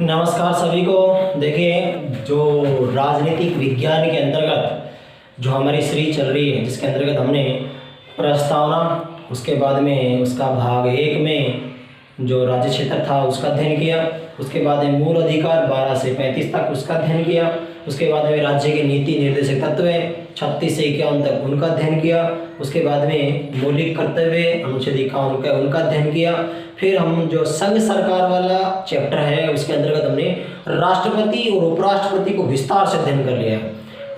नमस्कार सभी को। देखिए, जो राजनीतिक विज्ञान के अंतर्गत जो हमारी सीरीज चल रही है, जिसके अंतर्गत हमने प्रस्तावना, उसके बाद में उसका भाग 1 में जो राज्य क्षेत्र था उसका अध्ययन किया, उसके बाद में मूल अधिकार 12 से 35 तक उसका अध्ययन किया, उसके बाद में राज्य के नीति निर्देशक तत्व 36 से 51 तक उनका अध्ययन किया, उसके बाद में मौलिक कर्तव्य अनुच्छेद 51 का उनका अध्ययन किया। फिर हम जो संघ सरकार वाला चैप्टर है उसके अंतर्गत हमने राष्ट्रपति और उपराष्ट्रपति को विस्तार से अध्ययन कर लिया।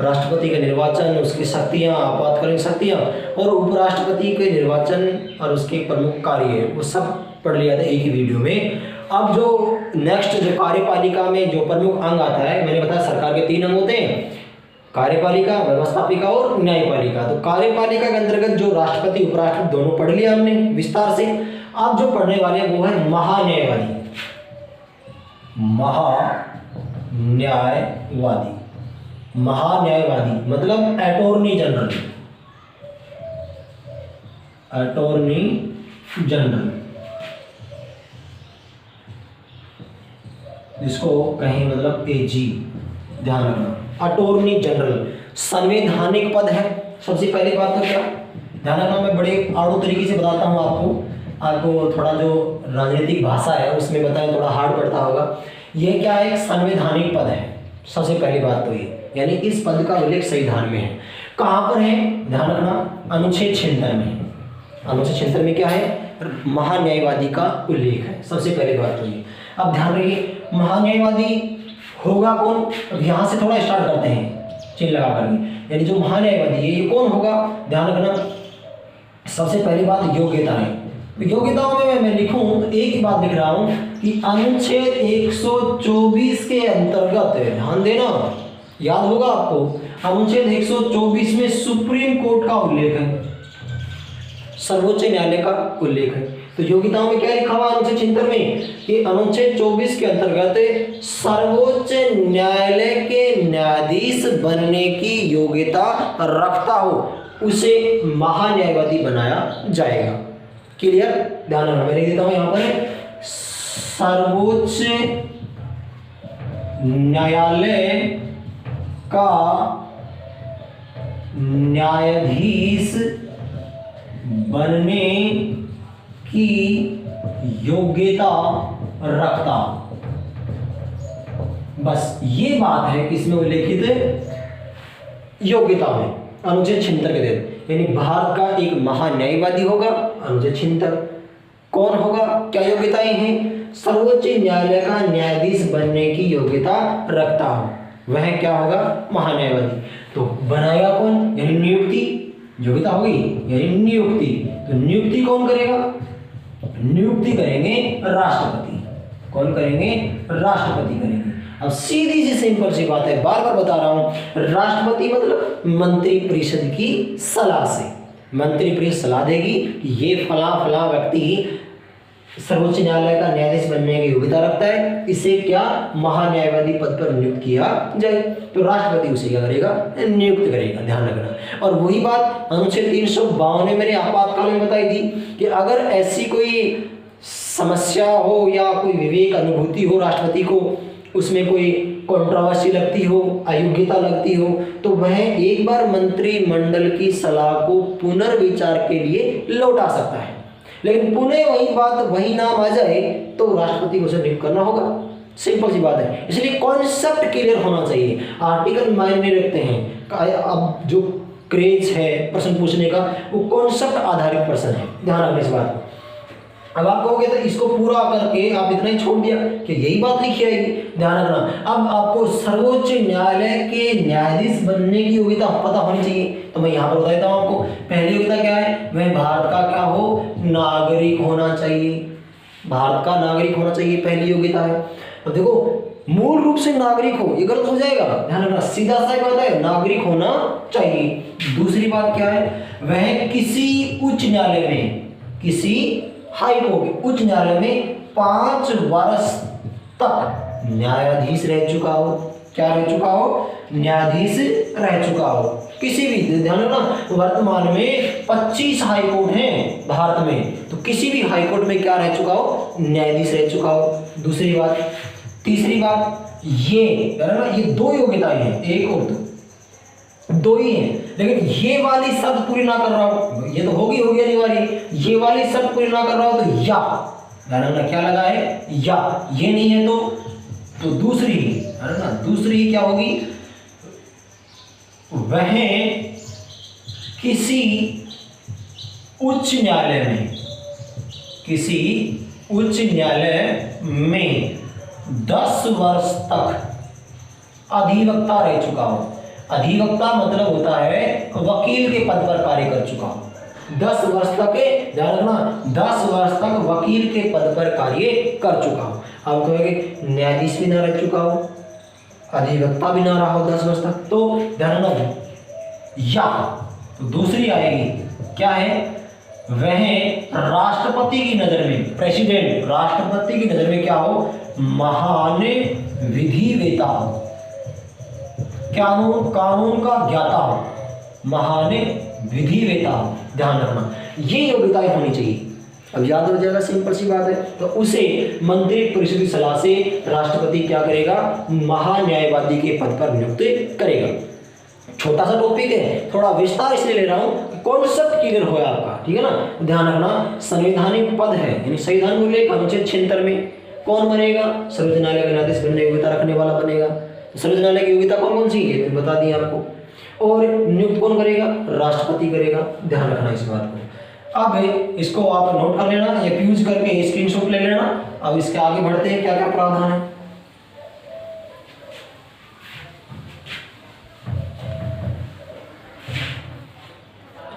राष्ट्रपति का निर्वाचन, उसकी शक्तियाँ, आपातकालीन शक्तियाँ, और उपराष्ट्रपति के निर्वाचन और उसके प्रमुख कार्य, वो सब पढ़ लिया था एक ही वीडियो में। अब जो नेक्स्ट जो कार्यपालिका में जो प्रमुख अंग आता है, मैंने बताया सरकार के 3 अंग होते हैं, कार्यपालिका, व्यवस्थापिका और न्यायपालिका। तो कार्यपालिका के अंतर्गत जो राष्ट्रपति उपराष्ट्रपति दोनों पढ़ लिया हमने विस्तार से। अब जो पढ़ने वाले हैं वो है महान्यायवादी। महान्यायवादी मतलब अटॉर्नी जनरल। अटॉर्नी जनरल इसको कहें मतलब एजी, ध्यान रखना। अटॉर्नी जनरल संवैधानिक पद है। सबसे पहली बात तो क्या ध्यान रखना, मैं बड़े आड़ू तरीके से बताता हूँ आपको थोड़ा जो राजनीतिक भाषा है उसमें बताएं, थोड़ा हार्ड पड़ता होगा। यह क्या है, एक संवैधानिक पद है। सबसे पहली बात तो ये, यानी इस पद का उल्लेख संविधान में है। कहाँ पर है ध्यान रखना, अनुच्छेद 76 में। अनुच्छेद 76 में क्या है, महान्यायवादी का उल्लेख है। सबसे पहली बात तो ये। अब ध्यान रखिए, महान्यायवादी होगा कौन। अब यहाँ से थोड़ा स्टार्ट करते हैं चिन्ह लगा करके, यानी जो महान्यायवादी है ये कौन होगा, ध्यान रखना। सबसे पहली बात योग्यता है। योग्यताओं में मैं लिखूं तो एक ही बात लिख रहा हूं कि अनुच्छेद 124 के अंतर्गत, ध्यान देना, याद होगा आपको, अनुच्छेद 124 में सुप्रीम कोर्ट का उल्लेख है, सर्वोच्च न्यायालय का उल्लेख है। तो योग्यताओं में क्या लिखा हुआ अनुच्छेद 76 में कि अनुच्छेद 24 के अंतर्गत सर्वोच्च न्यायालय के न्यायाधीश बनने की योग्यता रखता हो उसे महान्यायवादी बनाया जाएगा। क्लियर, ध्यान रखना। मैं लिख देता हूं यहां पर, सर्वोच्च न्यायालय का न्यायाधीश बनने की योग्यता रखता। बस ये बात है किसमें उल्लेखित, योग्यता में, अनुच्छेद 76 के तहत। यानी भारत का एक महान्यायवादी होगा, अनुच्छेद 76। कौन होगा, क्या योग्यताएं हैं, सर्वोच्च न्यायालय का न्यायाधीश बनने की योग्यता रखता हो, वह क्या होगा, महान्यायवादी। तो बनाएगा कौन, यानी नियुक्ति, योग्यता होगी यानी नियुक्ति। तो नियुक्ति कौन करेगा, नियुक्ति करेंगे राष्ट्रपति। कौन करेंगे, राष्ट्रपति करेंगे। अब सीधी सी सिंपल सी बात है, बार बार बता रहा हूं, राष्ट्रपति मतलब मंत्रिपरिषद की सलाह से, मंत्रिपरिषद सलाह देगी कि ये फला फला व्यक्ति सर्वोच्च न्यायालय का न्यायाधीश बनने की योग्यता रखता है, इसे क्या महान्यायवादी पद पर नियुक्त किया जाए। तो राष्ट्रपति उसे क्या करेगा, नियुक्त करेगा, ध्यान रखना। और वही बात अनुच्छेद 352 में मैंने आपातकाल में बताई थी कि अगर ऐसी कोई समस्या हो या कोई विवेक अनुभूति हो राष्ट्रपति को, उसमें कोई कंट्रोवर्सी लगती हो, अयोग्यता लगती हो, तो वह एक बार मंत्रिमंडल की सलाह को पुनर्विचार के लिए लौटा सकता है। लेकिन पुनः वही बात, वही नाम आ जाए तो राष्ट्रपति को उसे नियुक्त करना होगा। सिंपल सी बात है। इसलिए कॉन्सेप्ट क्लियर होना चाहिए, आर्टिकल मायने रखते हैं। अब जो क्रेज है प्रश्न पूछने का, वो कॉन्सेप्ट आधारित प्रश्न है, ध्यान रखना इस बात को। अब आप कहोगे तो इसको पूरा करके आप इतना ही छोड़ दिया कि यही बात लिखी आएगी, ध्यान रखना। अब आपको सर्वोच्च न्यायालय के न्यायाधीश बनने की योग्यता पता होनी चाहिए। तो मैं यहाँ पर बता देता हूँ आपको। पहली योग्यता क्या है, वह भारत का क्या हो, नागरिक होना चाहिए। भारत का नागरिक होना चाहिए, पहली योग्यता है। तो देखो, मूल रूप से नागरिक हो, ये गलत हो जाएगा, ध्यान रखना। सीधा सा बात है, नागरिक होना चाहिए। दूसरी बात क्या है, वह किसी उच्च न्यायालय में, किसी हाई कोर्ट, उच्च न्यायालय में 5 वर्ष तक न्यायाधीश रह चुका हो। क्या रह चुका हो, न्यायाधीश रह चुका हो। किसी भी, ध्यान रखना, वर्तमान में 25 हाई कोर्ट हैं भारत में, तो किसी भी हाई कोर्ट में क्या रह चुका हो, न्यायाधीश रह चुका हो। दूसरी बात, तीसरी बात ये है ना, ये दो योग्यताएं हैं, एक और दो ही हैं, लेकिन ये वाली शर्त पूरी ना कर रहा हो, ये तो होगी अनिवार्य, ये वाली शर्त पूरी ना कर रहा हो तो या, ध्यान रखना क्या लगा है या, ये नहीं है तो दूसरी है ना, दूसरी क्या होगी, वह किसी उच्च न्यायालय में, किसी उच्च न्यायालय में 10 वर्ष तक अधिवक्ता रह चुका हो। अधिवक्ता मतलब होता है वकील के पद पर कार्य कर चुका हो। 10 वर्ष तक, ध्यान रखना, 10 वर्ष तक वकील के पद पर कार्य कर चुका हो। अब कहेंगे न्यायाधीश भी ना रह चुका हो, अधिवक्ता भी ना रहा हो 10 वर्ष तक, तो ध्यान रखना या, तो दूसरी आएगी क्या है, वह राष्ट्रपति की नजर में, प्रेसिडेंट राष्ट्रपति की नजर में क्या हो, महान विधिवेता हो, कानून का ज्ञाता हो, महान विधिवेता हो। ध्यान रखना ये योग्यताएं होनी चाहिए। अब याद हो जाएगा, सिंपल सी बात है। तो उसे मंत्री परिषद की सलाह से राष्ट्रपति क्या करेगा, महान्यायवादी के पद पर नियुक्त करेगा। छोटा सा टॉपिक है, थोड़ा विस्तार इसलिए ले रहा हूं, कॉन्सेप्ट क्लियर हो आपका, ठीक है ना। ध्यान रखना संवैधानिक पद है, यानी संविधान को लेकर अनुच्छेद 76 में कौन बनेगा, सर्वोच्च न्यायालय का न्यायाधीश बनने योग्यता रखने वाला बनेगा। सर्वोच्च न्यायालय की योग्यता कौन कौन सी है मैंने बता दी आपको, और नियुक्त कौन करेगा, राष्ट्रपति करेगा। ध्यान रखना इस बात को। अब इसको आप नोट कर लेना या यूज करके स्क्रीनशॉट ले लेना। अब इसके आगे बढ़ते हैं, क्या क्या प्रावधान है।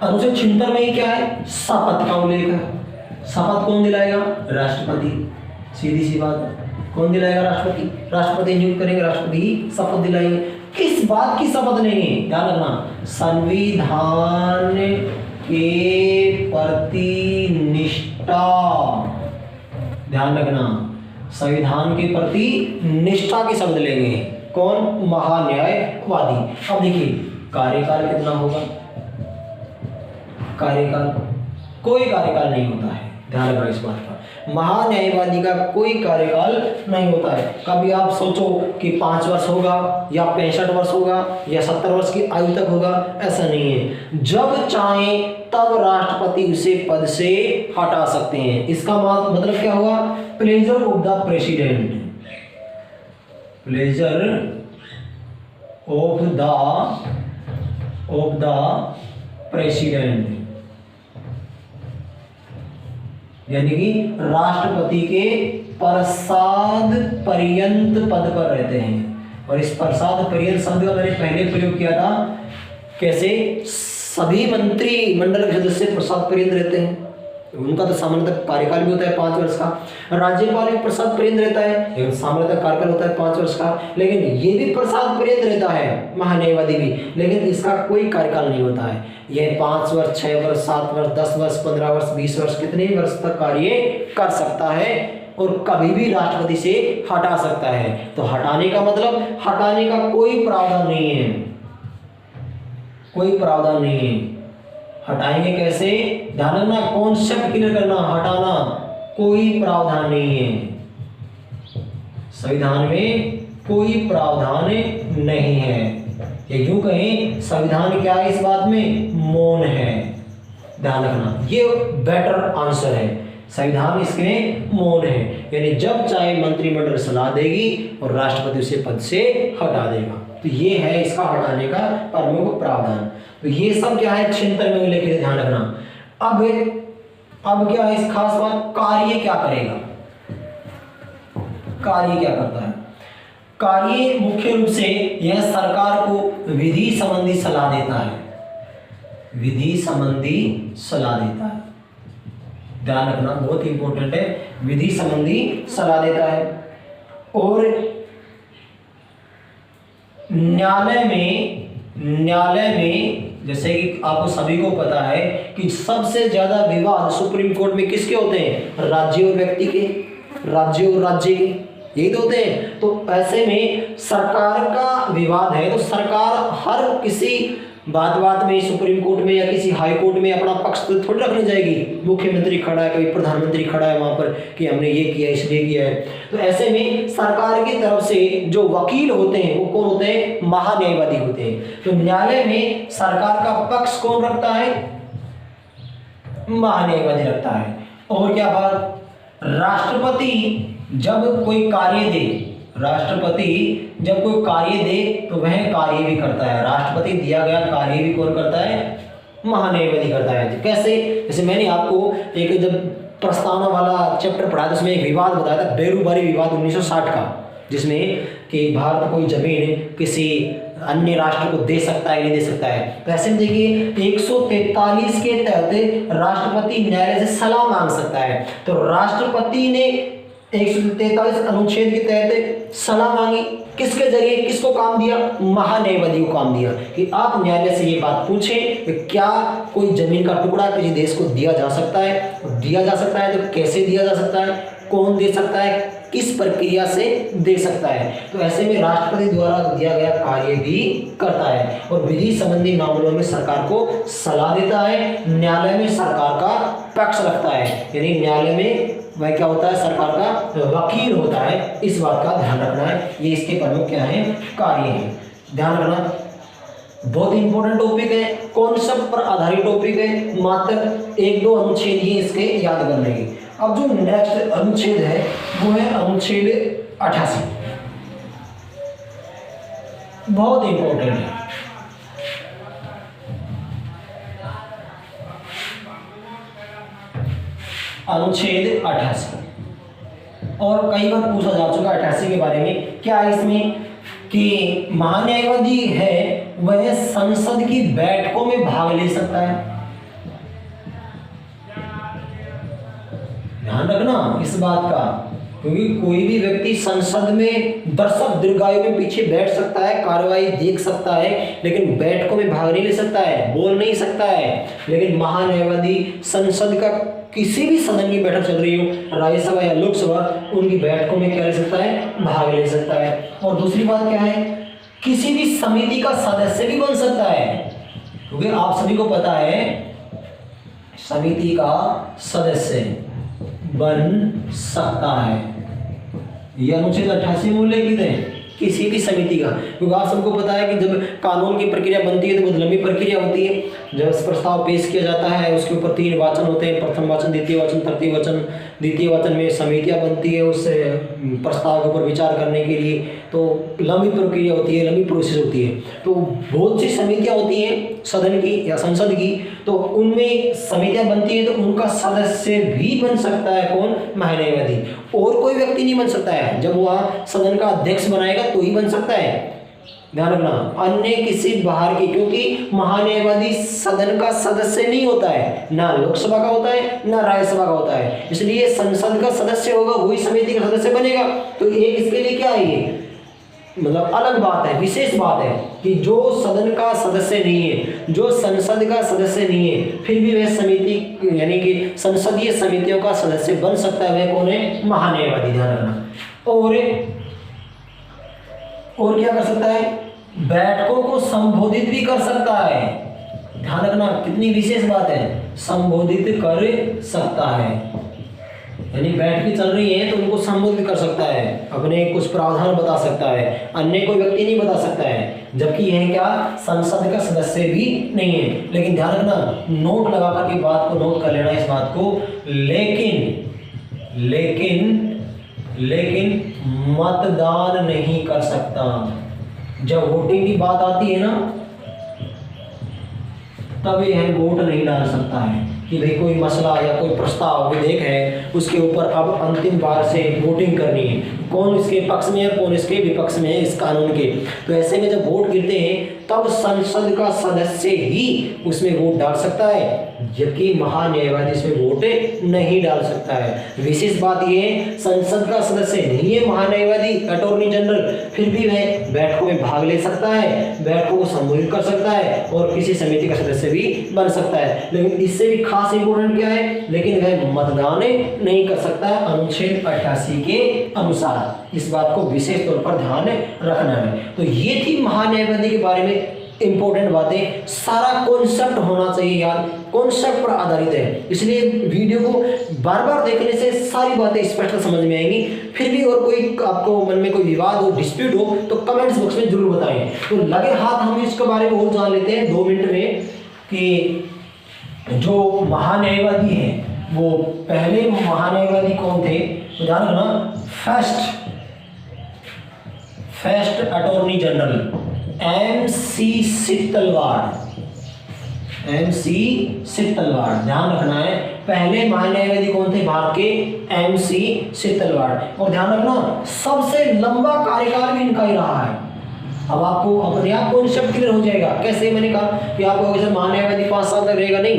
अनुच्छेद 76 में ही क्या है, शपथ का उल्लेख है। शपथ कौन दिलाएगा, राष्ट्रपति, सीधी सी बात है। कौन दिलाएगा, राष्ट्रपति, राष्ट्रपति नियुक्त करेंगे, राष्ट्रपति ही शपथ दिलाएंगे। किस बात की शपथ लेंगे, ध्यान रखना, संविधान के प्रति निष्ठा, ध्यान रखना, संविधान के प्रति निष्ठा की शपथ लेंगे। कौन, महान्यायवादी। अब देखिए कार्यकाल कितना होगा, कार्यकाल, कोई कार्यकाल नहीं होता है, ध्यान रखना इस बात का। महान्यायवादी का कोई कार्यकाल नहीं होता है। कभी आप सोचो कि 5 वर्ष होगा या 65 वर्ष होगा या 70 वर्ष की आयु तक होगा, ऐसा नहीं है। जब चाहे तब राष्ट्रपति उसे पद से हटा सकते हैं। इसका मतलब क्या हुआ, pleasure of the president, pleasure of the president, यानी कि राष्ट्रपति के प्रसाद पर्यंत पद पर रहते हैं। और इस प्रसाद पर्यंत शब्द का मैंने पहले प्रयोग किया था, कैसे, सभी मंत्री मंडल के सदस्य प्रसाद पर्यंत रहते हैं। उनका तो सामान्यतः कार्यकाल भी होता है 5 वर्ष का। राज्यपाल भी प्रसाद पर्यंत रहता है, लेकिन सामान्यतः कार्यकाल होता है 5 वर्ष का। लेकिन ये भी प्रसाद पर्यंत रहता है, महान्यायवादी भी, लेकिन इसका कोई कार्यकाल नहीं होता है। यह 5 वर्ष, 6 वर्ष, 7 वर्ष, 10 वर्ष, 15 वर्ष, 20 वर्ष, कितने वर्ष तक कार्य कर सकता है और कभी भी राष्ट्रपति से हटा सकता है। तो हटाने का मतलब, हटाने का कोई प्रावधान नहीं है, कोई प्रावधान नहीं है। हटाएंगे कैसे, ध्यान रखना, कॉन्सेप्ट क्लियर करना, हटाना कोई प्रावधान नहीं है, संविधान में कोई प्रावधान नहीं है। या यूं कहें, संविधान क्या है इस बात में, मौन है। ध्यान रखना, ये बेटर आंसर है, संविधान इसमें मौन है, यानी जब चाहे मंत्रिमंडल सलाह देगी और राष्ट्रपति उसे पद से हटा देगा। तो ये है इसका हटाने का प्रमुख प्रावधान। तो ये सब क्या है, 76 में उल्लेखित, ध्यान रखना। अब क्या है इस खास बात, कार्य क्या करेगा, कार्य क्या करता है। कार्य मुख्य रूप से यह सरकार को विधि संबंधी सलाह देता है, विधि संबंधी सलाह देता है। ध्यान रखना, बहुत इंपॉर्टेंट है, विधि संबंधी सलाह देता है। और न्यायालय में जैसे कि आपको सभी को पता है कि सबसे ज्यादा विवाद सुप्रीम कोर्ट में किसके होते हैं, राज्य और व्यक्ति के, राज्य और राज्य के, यही तो होते हैं। तो ऐसे में सरकार का विवाद है तो सरकार हर किसी बात बात में सुप्रीम कोर्ट में या किसी हाई कोर्ट में अपना पक्ष तो थोड़ी रखने जाएगी। मुख्यमंत्री खड़ा है, कभी प्रधानमंत्री खड़ा है वहां पर कि हमने ये किया इसलिए किया है। तो ऐसे में सरकार की तरफ से जो वकील होते हैं वो कौन होते हैं? महान्यायवादी होते हैं। तो न्यायालय में सरकार का पक्ष कौन रखता है? महान्यायवादी रखता है। और क्या बात, राष्ट्रपति जब कोई कार्य दे, राष्ट्रपति जब कोई कार्य दे तो वह कार्य भी करता है। राष्ट्रपति दिया गया कार्य भी कौन करता है? महान्यायवादी करता है। कैसे? जैसे मैंने आपको एक जब प्रस्तावना वाला चैप्टर पढ़ा था उसमें एक विवाद बताया था, बेरूबारी विवाद 1960 का, जिसमें कि भारत कोई जमीन किसी अन्य राष्ट्र को दे सकता है नहीं दे सकता है। तो ऐसे में देखिए 143 के तहत राष्ट्रपति न्यायालय से सलाह मांग सकता है। तो राष्ट्रपति ने 143 अनुच्छेद के तहत सलाह मांगी, किसके जरिए, किसको काम दिया? महान्यायवादी को काम दिया कि आप न्यायालय से ये बात पूछें कि क्या कोई जमीन का टुकड़ा किसी देश को दिया जा सकता है? दिया जा सकता है तो कैसे दिया जा सकता है, कौन दे सकता है, किस प्रक्रिया से दे सकता है। तो ऐसे में राष्ट्रपति द्वारा दिया गया कार्य भी करता है और विधि संबंधी मामलों में सरकार को सलाह देता है। न्यायालय में सरकार का पक्ष रखता है, यानी न्यायालय में वह क्या होता है? सरकार का वकील होता है। इस बात का ध्यान रखना है। ये इसके प्रमुख क्या है? कार्य है। ध्यान रखना, बहुत इंपॉर्टेंट टॉपिक है, कॉन्सेप्ट पर आधारित टॉपिक है, मात्र 1-2 अनुच्छेद ही इसके याद करने के। अब जो नेक्स्ट अनुच्छेद है वो है अनुच्छेद 88, बहुत इंपॉर्टेंट है। अनुच्छेद 88 और कई बार पूछा जा चुका 88 के बारे में। क्या है इसमें कि महान्यायवादी है वह संसद की बैठकों में भाग ले सकता है। ध्यान रखना इस बात का, क्योंकि कोई भी व्यक्ति संसद में दर्शक दीर्घायु में पीछे बैठ सकता है, कार्रवाई देख सकता है, लेकिन बैठकों में भाग नहीं ले सकता है, बोल नहीं सकता है। लेकिन महान्यायवादी संसद का किसी भी सदन की बैठक चल रही हो, राज्यसभा या लोकसभा, उनकी बैठकों में क्या ले सकता है? भाग ले सकता है। और दूसरी बात क्या है? किसी भी समिति का सदस्य भी बन सकता है, क्योंकि आप सभी को पता है समिति का सदस्य बन सकता है। यह अनुच्छेद 88 में उल्लेखित है, किसी भी समिति का। क्योंकि आप सबको पता है कि जब कानून की प्रक्रिया बनती है तो बहुत लंबी प्रक्रिया होती है। जब प्रस्ताव पेश किया जाता है उसके ऊपर 3 वाचन होते हैं, प्रथम वाचन, द्वितीय वाचन, तृतीय वाचन। द्वितीय वाचन में समितियां बनती है उस प्रस्ताव के ऊपर विचार करने के लिए। तो लंबी प्रक्रिया होती है, लंबी प्रोसेस होती है। तो बहुत सी समितियां होती हैं सदन की या संसद की, तो उनमें समितियां बनती है तो उनका सदस्य भी बन सकता है कौन? महान्यायवादी। और कोई व्यक्ति नहीं बन सकता है, जब वह सदन का अध्यक्ष बनाएगा तो ही बन सकता है। ध्यान रखना, अन्य किसी बाहर की, क्योंकि महान्यायवादी सदन का सदस्य नहीं होता है, ना लोकसभा का होता है ना राज्यसभा का होता है, इसलिए संसद का सदस्य होगा वही समिति का सदस्य बनेगा। तो एक इसके लिए क्या है, ये मतलब अलग बात है, विशेष बात है कि जो सदन का सदस्य नहीं है, जो संसद का सदस्य नहीं है, फिर भी वह समिति यानी कि संसदीय समितियों का सदस्य बन सकता है, वह कौन है? महान्यायवादी। ध्यान रखना। और क्या कर सकता है? बैठकों को संबोधित भी कर सकता है। ध्यान रखना, कितनी विशेष बात है, संबोधित कर सकता है, यानी बैठकें चल रही हैं तो उनको संबोधित कर सकता है, अपने कुछ प्रावधान बता सकता है, अन्य कोई व्यक्ति नहीं बता सकता है। जबकि यह क्या? संसद का सदस्य भी नहीं है। लेकिन ध्यान रखना, नोट लगा करके बात को नोट कर लेना इस बात को, लेकिन मतदान नहीं कर सकता। जब वोटिंग की बात आती है ना, तब यह वोट नहीं डाल सकता है कि भाई कोई मसला या कोई प्रस्ताव विधेयक है उसके ऊपर अब अंतिम बार से वोटिंग करनी है, कौन इसके पक्ष में है कौन इसके विपक्ष में है इस कानून के। तो ऐसे में जब वोट गिरते हैं तब संसद का सदस्य ही उसमें वोट डाल सकता है, जबकि महान्यायवादी इसमें वोट नहीं डाल सकता है। विशेष बात यह है, संसद का सदस्य नहीं है महान्यायवादी, अटॉर्नी जनरल, फिर भी वह बैठकों में भाग ले सकता है, बैठकों को संबोधित कर सकता है और किसी समिति का सदस्य भी बन सकता है। लेकिन इससे भी खास इंपोर्टेंट क्या है, लेकिन वह मतदान नहीं कर सकता है अनुच्छेद 88 के अनुसार। इस बात को विशेष तौर पर ध्यान रखना है। तो ये थी महान्यायवादी के बारे में इंपॉर्टेंट बातें, सारा कॉन्सेप्ट होना चाहिए याद, कॉन्सेप्ट पर आधारित है, इसलिए वीडियो को बार बार देखने से सारी बातें स्पष्ट समझ में आएंगी। फिर भी और कोई आपको मन में कोई विवाद हो, डिस्प्यूट हो तो कमेंट्स बॉक्स में जरूर बताएं। तो लगे हाथ हम इसके बारे में और जान लेते हैं 2 मिनट में कि जो महान्यायवादी हैं वो पहले महान्यायवादी कौन थे। तो ध्यान रखना, फर्स्ट अटॉर्नी जनरल MC सित्तलवाड़, ध्यान रखना है, पहले महान्यायवादी कौन थे भारत के, MC सित्तलवाड़। और ध्यान रखना सबसे लंबा कार्यकाल भी इनका ही रहा है। अब आपको अपने आप कॉन्सेप्ट क्लियर हो जाएगा। कैसे, मैंने कहा कि आपको वैसे महान्यायवादी 5 साल तक रहेगा, नहीं,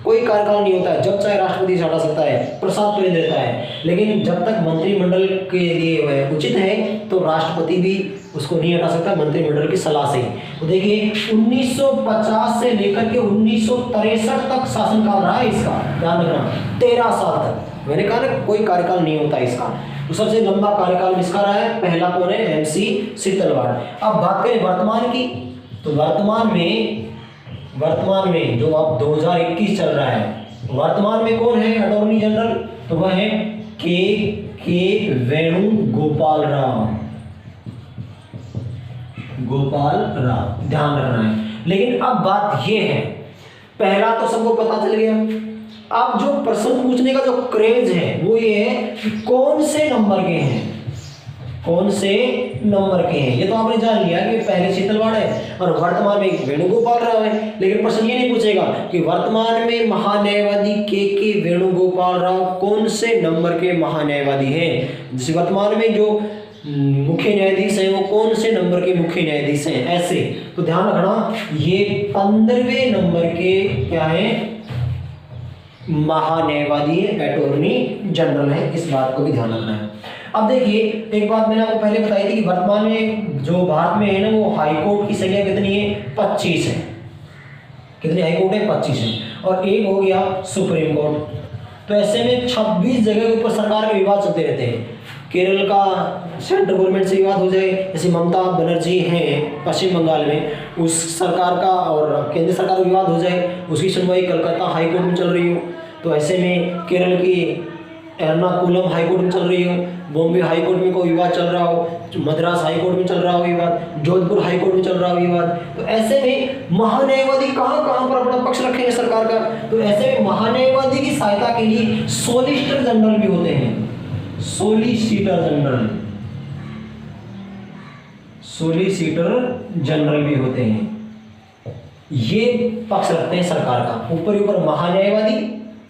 कोई कार्यकाल नहीं होता है, जब चाहे राष्ट्रपति हटा सकता है, प्रसाद प्रेम देता है, लेकिन जब तक मंत्रिमंडल के लिए वह उचित है तो राष्ट्रपति भी उसको नहीं हटा सकता मंत्रिमंडल की सलाह से। तो देखिए 1950 से लेकर के 1963 तक शासनकाल रहा है इसका, ध्यान रखना 13 साल तक। मैंने कहा ना कोई कार्यकाल नहीं होता इसका। तो सबसे लंबा कार्यकाल किसका रहा है, पहला कौन है, MC सित्तलवाड़। अब बात करें वर्तमान की, तो वर्तमान में जो अब 2021 चल रहा है, वर्तमान में कौन है अटॉर्नी जनरल, तो वह है के वेणुगोपाल राव, ध्यान रखना है। लेकिन अब बात ये है, पहला तो सबको पता चल गया, अब जो प्रश्न पूछने का जो क्रेज है वो ये है कि कौन से नंबर के हैं, ये तो आपने जान लिया कि पहले सित्तलवाड़ है और वर्तमान में वेणुगोपाल राव है। लेकिन प्रश्न ये नहीं पूछेगा कि वर्तमान में महान्यायवादी के वेणुगोपाल राव कौन से नंबर के महान्यायवादी हैं, जिस वर्तमान में जो मुख्य न्यायाधीश हैं वो कौन से नंबर के मुख्य न्यायाधीश हैं, ऐसे। तो ध्यान रखना ये 15वें नंबर के क्या है, महान्यायवादी अटॉर्नी जनरल है, इस बात को भी ध्यान रखना है। अब देखिए एक बात मैंने आपको पहले बताई थी कि वर्तमान में जो भारत में है ना वो हाई कोर्ट की संख्या कितनी है, 25 है। कितने हाई कोर्ट है, 25 है, और एक हो गया सुप्रीम कोर्ट। तो ऐसे में 26 जगह के ऊपर सरकार के विवाद चलते रहते हैं। केरल का सेंट्रल गवर्नमेंट से विवाद हो जाए, जैसे ममता बनर्जी हैं पश्चिम बंगाल में, उस सरकार का और केंद्र सरकार का विवाद हो जाए, उसकी सुनवाई कलकत्ता हाई कोर्ट में चल रही हो, तो ऐसे में केरल की एर्नाकुलम हाई कोर्ट में चल रही हो, बॉम्बे हाई कोर्ट में कोई विवाद चल रहा हो, मद्रास हाई कोर्ट में चल रहा हो विवाद, जोधपुर हाई कोर्ट में चल रहा हो विवाद, तो ऐसे में महान्यायवादी कहाँ पर अपना पक्ष रखेंगे सरकार का। तो ऐसे में महान्यायवादी की सहायता के लिए सॉलिसिटर जनरल भी होते हैं, सॉलिसिटर जनरल भी होते हैं, ये पक्ष रखते हैं सरकार का। ऊपर महान्यायवादी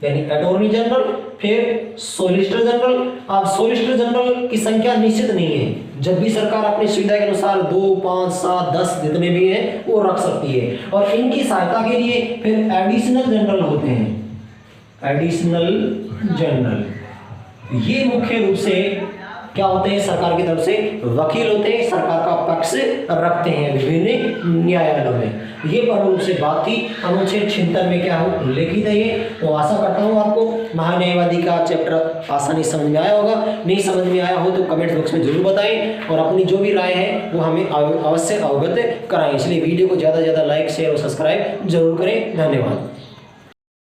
यानी अटॉर्नी जनरल, फिर सॉलिसिटर जनरल। अब सॉलिसिटर जनरल की संख्या निश्चित नहीं है, जब भी सरकार अपनी सुविधा के अनुसार 2, 5, 7, 10 जितने भी हैं वो रख सकती है। और इनकी सहायता के लिए फिर एडिशनल जनरल होते हैं, एडिशनल जनरल। ये मुख्य रूप से क्या होते हैं, सरकार की तरफ से वकील होते हैं, सरकार का पक्ष रखते हैं विभिन्न न्यायालयों में। ये प्रमुख रूप से बात थी अनुच्छेद 76 में क्या हो उल्लेखित है ये। तो आशा करता हूँ आपको महान्यायवादी का चैप्टर आसानी समझ में आया होगा। नहीं समझ में आया हो तो कमेंट बॉक्स में जरूर बताएं और अपनी जो भी राय है वो हमें अवश्य अवगत कराएं। इसलिए वीडियो को ज़्यादा से ज़्यादा लाइक, शेयर और सब्सक्राइब जरूर करें। धन्यवाद।